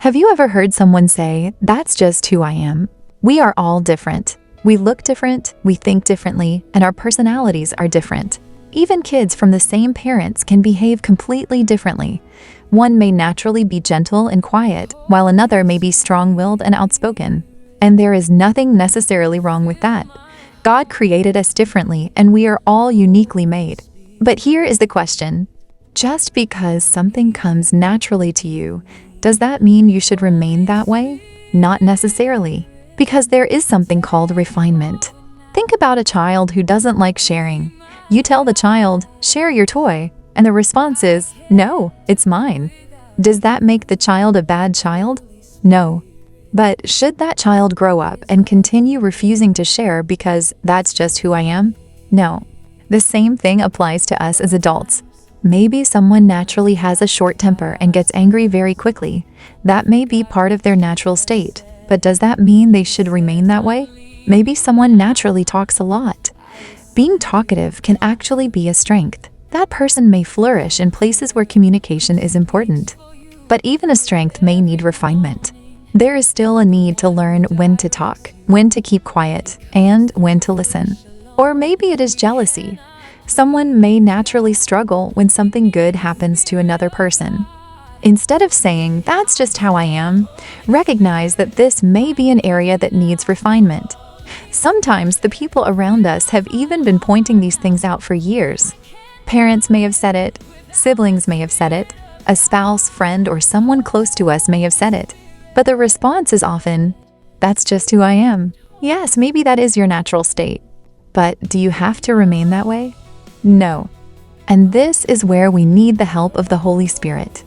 Have you ever heard someone say, "That's just who I am"? We are all different. We look different, we think differently, and our personalities are different. Even kids from the same parents can behave completely differently. One may naturally be gentle and quiet, while another may be strong-willed and outspoken. And there is nothing necessarily wrong with that. God created us differently, and we are all uniquely made. But here is the question. Just because something comes naturally to you, does that mean you should remain that way? Not necessarily, because there is something called refinement. Think about a child who doesn't like sharing. You tell the child, "Share your toy," and the response is, "No, it's mine." Does that make the child a bad child? No. But should that child grow up and continue refusing to share because that's just who I am? No. The same thing applies to us as adults. Maybe someone naturally has a short temper and gets angry very quickly. That may be part of their natural state, but does that mean they should remain that way? Maybe someone naturally talks a lot. Being talkative can actually be a strength. That person may flourish in places where communication is important. But even a strength may need refinement. There is still a need to learn when to talk, when to keep quiet, and when to listen. Or maybe it is jealousy. Someone may naturally struggle when something good happens to another person. Instead of saying, "That's just how I am," recognize that this may be an area that needs refinement. Sometimes the people around us have even been pointing these things out for years. Parents may have said it, siblings may have said it, a spouse, friend, or someone close to us may have said it. But the response is often, "That's just who I am." Yes, maybe that is your natural state. But do you have to remain that way? No. And this is where we need the help of the Holy Spirit.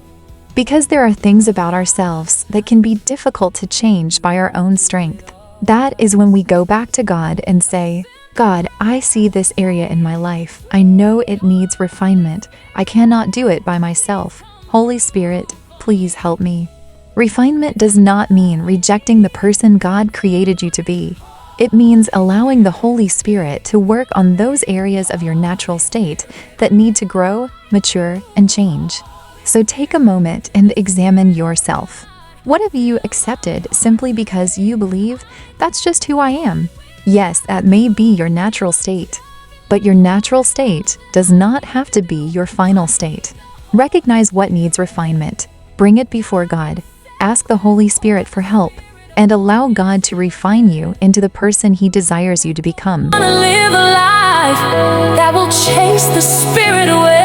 Because there are things about ourselves that can be difficult to change by our own strength. That is when we go back to God and say, "God, I see this area in my life. I know it needs refinement. I cannot do it by myself. Holy Spirit, please help me." Refinement does not mean rejecting the person God created you to be. It means allowing the Holy Spirit to work on those areas of your natural state that need to grow, mature, and change. So take a moment and examine yourself. What have you accepted simply because you believe, "That's just who I am"? Yes, that may be your natural state. But your natural state does not have to be your final state. Recognize what needs refinement. Bring it before God. Ask the Holy Spirit for help. And allow God to refine you into the person He desires you to become. Live a life that will chase the spirit away.